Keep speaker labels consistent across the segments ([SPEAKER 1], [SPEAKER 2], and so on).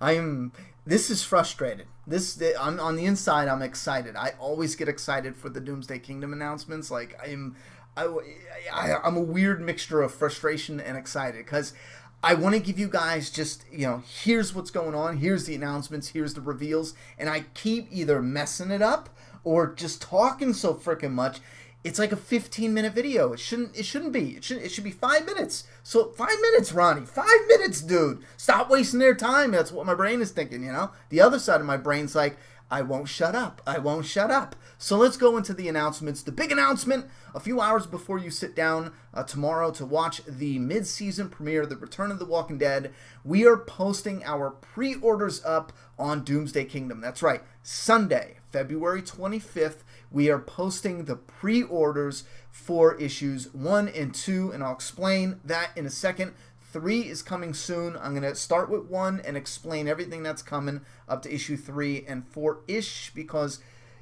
[SPEAKER 1] I am. This is frustrated. I'm on the inside. I'm excited. I always get excited for the Doomsday Kingdom announcements. Like I'm a weird mixture of frustration and excited because I want to give you guys just, here's what's going on. Here's the announcements. Here's the reveals. And I keep either messing it up or just talking so freaking much. It's like a 15-minute video. It shouldn't be. It should be 5 minutes. So 5 minutes, Ronnie. 5 minutes, dude. Stop wasting their time. That's what my brain is thinking, The other side of my brain's like, I won't shut up. I won't shut up. So let's go into the announcements. The big announcement, a few hours before you sit down tomorrow to watch the mid-season premiere, The Return of the Walking Dead, we are posting our pre-orders up on Doomsday Kingdom. That's right. Sunday, February 25th, we are posting the pre-orders for issues 1 and 2, and I'll explain that in a second. 3 is coming soon. I'm going to start with 1 and explain everything that's coming up to issue 3 and 4-ish because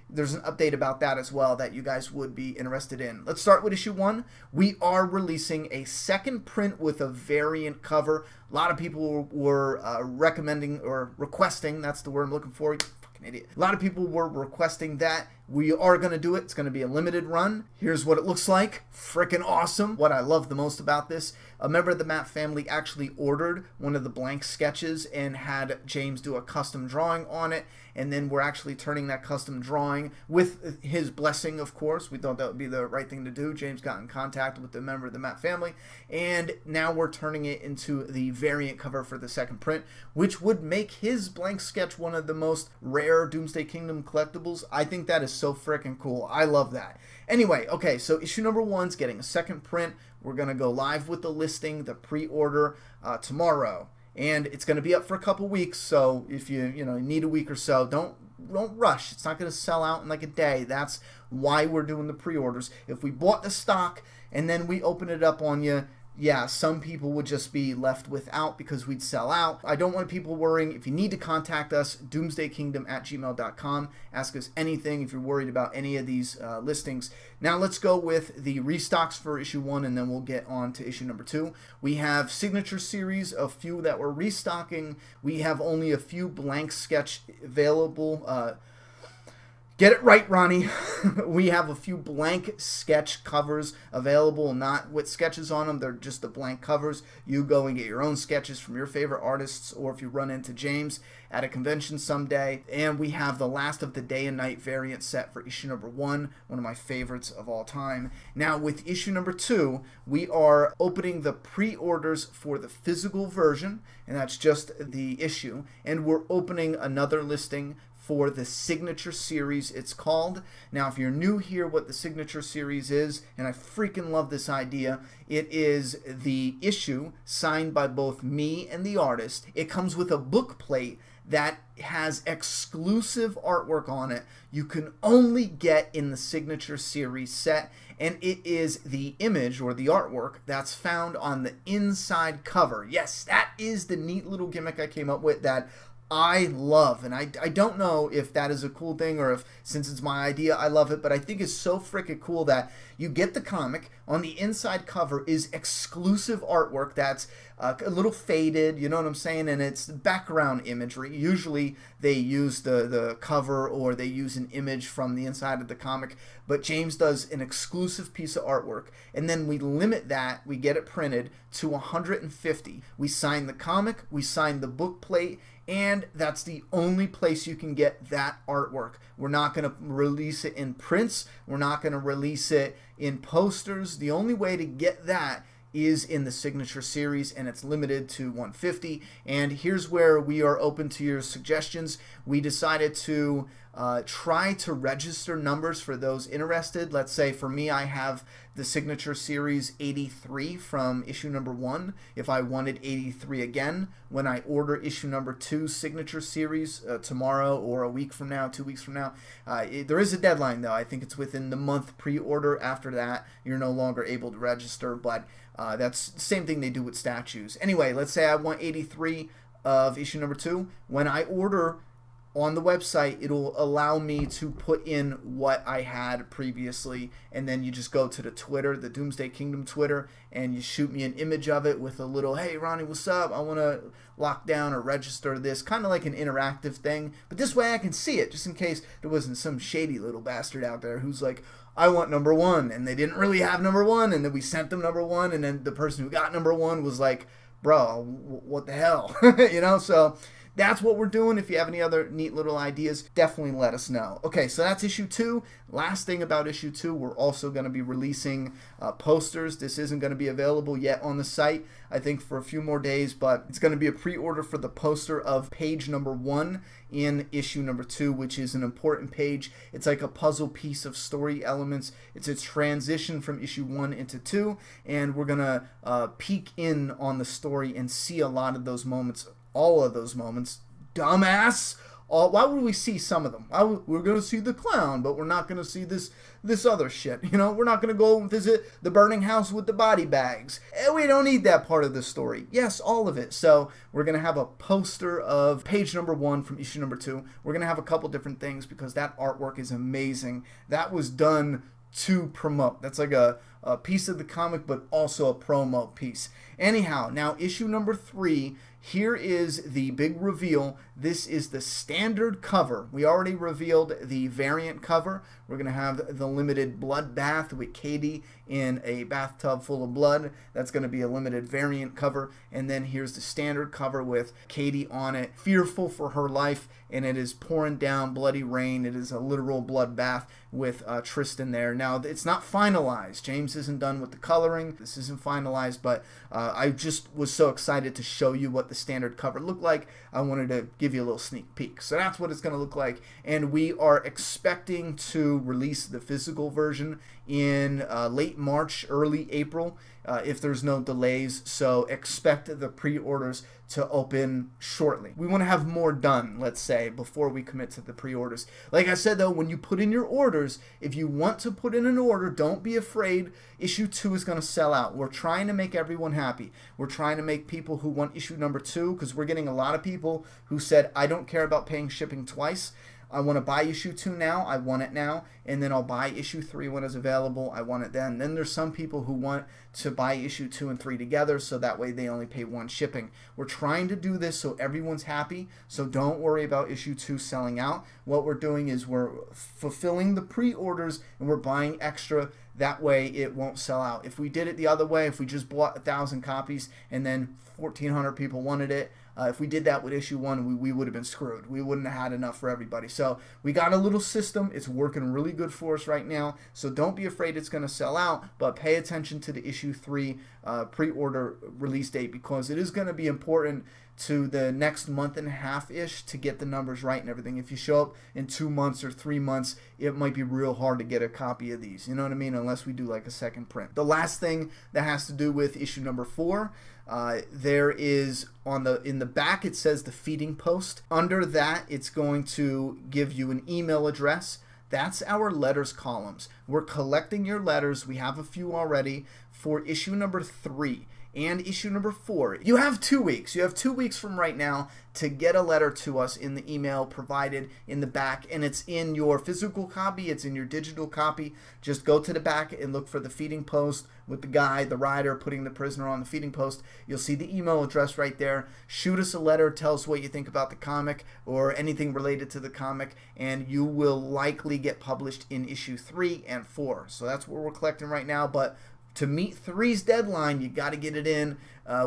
[SPEAKER 1] there's an update about that as well that you guys would be interested in. Let's start with issue 1. We are releasing a second print with a variant cover. A lot of people were recommending or requesting, that's the word I'm looking for. Idiot. A lot of people were requesting that. We are going to do it. It's going to be a limited run. Here's what it looks like. Freaking awesome. What I love the most about this, a member of the Matt family actually ordered one of the blank sketches and had James do a custom drawing on it. And then we're actually turning that custom drawing with his blessing, of course. We thought that would be the right thing to do. James got in contact with the member of the Matt family. And now we're turning it into the variant cover for the second print, which would make his blank sketch one of the most rare Doomsday Kingdom collectibles. I think that is so freaking cool. I love that. Anyway, okay, so issue number 1's getting a second print. We're going to go live with the listing, the pre-order tomorrow. And it's going to be up for a couple weeks, so if you need a week or so, don't rush. It's not going to sell out in like a day. That's why we're doing the pre-orders. If we bought the stock and then we open it up on you, yeah, some people would just be left without because we'd sell out. I don't want people worrying. If you need to contact us, doomsdaykingdom@gmail.com. Ask us anything if you're worried about any of these listings. Now let's go with the restocks for issue 1, and then we'll get on to issue number 2. We have signature series, a few that we're restocking. We have only a few blank sketch available. Get it right, Ronnie. We have a few blank sketch covers available, not with sketches on them. They're just the blank covers. You go and get your own sketches from your favorite artists, or if you run into James at a convention someday. And we have the Last of the Day and Night variant set for issue number 1, one of my favorites of all time. Now, with issue number 2, we are opening the pre-orders for the physical version, and that's just the issue. And we're opening another listing for the signature series, it's called. Now, if you're new here, what the signature series is, and I freaking love this idea, it is the issue signed by both me and the artist. It comes with a book plate that has exclusive artwork on it you can only get in the signature series set, and it is the image or the artwork that's found on the inside cover. Yes, that is the neat little gimmick I came up with that I love, and I don't know if that is a cool thing or if, since it's my idea, I love it, but I think it's so freaking cool that you get the comic, on the inside cover is exclusive artwork that's a little faded, you know what I'm saying, and it's background imagery. Usually they use the cover or they use an image from the inside of the comic, but James does an exclusive piece of artwork, and then we limit that, we get it printed to 150. We sign the comic, we sign the book plate, and that's the only place you can get that artwork. We're not going to release it in prints. We're not going to release it in posters. The only way to get that is in the signature series, and it's limited to 150. And here's where we are open to your suggestions. We decided to try to register numbers for those interested. Let's say for me, I have the signature series 83 from issue number 1. If I wanted 83 again, when I order issue number 2 signature series tomorrow or a week from now, 2 weeks from now, there is a deadline though. I think it's within the month pre-order. After that, you're no longer able to register, but that's the same thing they do with statues. Anyway, let's say I want 83 of issue number 2. When I order on the website, it'll allow me to put in what I had previously, and then you just go to the Twitter, the Doomsday Kingdom Twitter, and you shoot me an image of it with a little, hey Ronnie, what's up? I want to lock down or register this, kind of like an interactive thing, but this way I can see it, just in case there wasn't some shady little bastard out there who's like, I want number one, and they didn't really have number one, and then we sent them number one, and then the person who got number one was like, bro, what the hell? You know, so that's what we're doing. If you have any other neat little ideas, definitely let us know. Okay, so that's issue 2. Last thing about issue 2, we're also going to be releasing posters. This isn't going to be available yet on the site, I think, for a few more days, but it's going to be a pre-order for the poster of page number 1 in issue number 2, which is an important page. It's like a puzzle piece of story elements. It's a transition from issue 1 into 2, and we're going to peek in on the story and see a lot of those moments, all of those moments. Dumbass! Why would we see some of them? We're going to see the clown, but we're not going to see this other shit. You know, we're not going to go visit the burning house with the body bags. We don't need that part of the story. Yes, all of it. So we're going to have a poster of page number 1 from issue number 2. We're going to have a couple different things because that artwork is amazing. That was done to promote. That's like a piece of the comic, but also a promo piece. Anyhow, now issue number 3, here is the big reveal. This is the standard cover. We already revealed the variant cover. We're going to have the limited bloodbath with Katie in a bathtub full of blood. That's going to be a limited variant cover. And then here's the standard cover with Katie on it, fearful for her life, and it is pouring down bloody rain. It is a literal bloodbath with Tristan there. Now, it's not finalized. James isn't done with the coloring. This isn't finalized, but I just was so excited to show you what the standard cover looked like. I wanted to give you a little sneak peek. So that's what it's going to look like, and we are expecting to release the physical version in late March, early April, if there's no delays. So expect the pre-orders to open shortly. We want to have more done, let's say, before we commit to the pre-orders. Like I said, though, when you put in your orders, if you want to put in an order, don't be afraid. Issue 2 is going to sell out. We're trying to make everyone happy. We're trying to make people who want issue number 2, because we're getting a lot of people who said, I don't care about paying shipping twice. I want to buy issue 2 now, I want it now, and then I'll buy issue 3 when it's available, I want it then. Then there's some people who want to buy issue 2 and 3 together, so that way they only pay 1 shipping. We're trying to do this so everyone's happy, so don't worry about issue 2 selling out. What we're doing is we're fulfilling the pre-orders and we're buying extra. That way it won't sell out. If we did it the other way, if we just bought 1,000 copies and then 1,400 people wanted it, if we did that with issue 1, we would have been screwed. We wouldn't have had enough for everybody. So we got a little system. It's working really good for us right now. So don't be afraid it's going to sell out, but pay attention to the issue 3 pre-order release date, because it is going to be important to the next month and a half-ish to get the numbers right and everything. If you show up in 2 months or 3 months, it might be real hard to get a copy of these. You know what I mean? Unless we do like a second print. The last thing that has to do with issue number 4, there is in the back, it says the feeding post. Under that, it's going to give you an email address. That's our letters columns. We're collecting your letters. We have a few already for issue number 3 and issue number 4. You have 2 weeks. You have 2 weeks from right now to get a letter to us in the email provided in the back, and it's in your physical copy, it's in your digital copy. Just go to the back and look for the feeding post with the guy, the rider, putting the prisoner on the feeding post. You'll see the email address right there. Shoot us a letter, tell us what you think about the comic or anything related to the comic, and you will likely get published in issue 3 and 4. So that's what we're collecting right now, but to meet 3's deadline, you got to get it in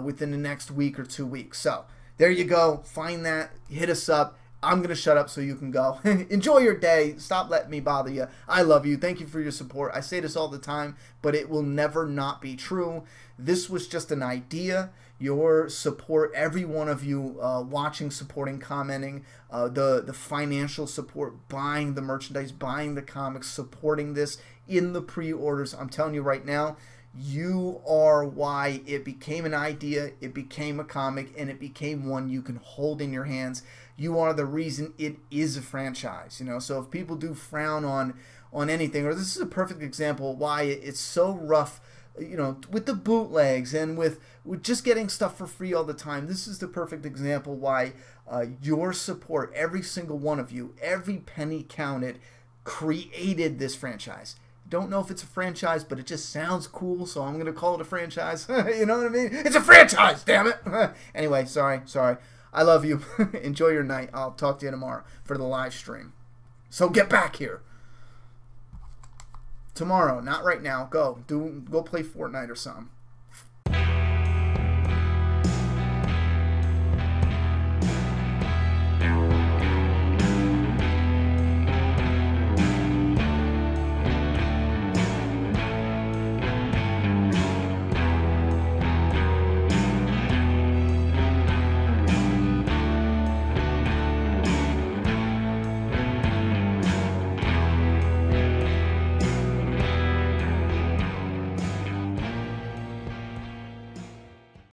[SPEAKER 1] within the next week or 2 weeks. So there you go. Find that. Hit us up. I'm going to shut up so you can go. Enjoy your day. Stop letting me bother you. I love you. Thank you for your support. I say this all the time, but it will never not be true. This was just an idea. Your support, every one of you watching, supporting, commenting, the financial support, buying the merchandise, buying the comics, supporting this in the pre-orders. I'm telling you right now, you are why it became an idea, it became a comic, and it became one you can hold in your hands. You are the reason it is a franchise, you know. So if people do frown on anything, or this is a perfect example of why it's so rough you know, with the bootlegs and with just getting stuff for free all the time. This is the perfect example why your support, every single one of you, every penny counted, created this franchise. Don't know if it's a franchise, but it just sounds cool, so I'm going to call it a franchise. You know what I mean? It's a franchise, damn it! Anyway, sorry. I love you. Enjoy your night. I'll talk to you tomorrow for the live stream. So get back here. Tomorrow, not right now. Go play Fortnite or something.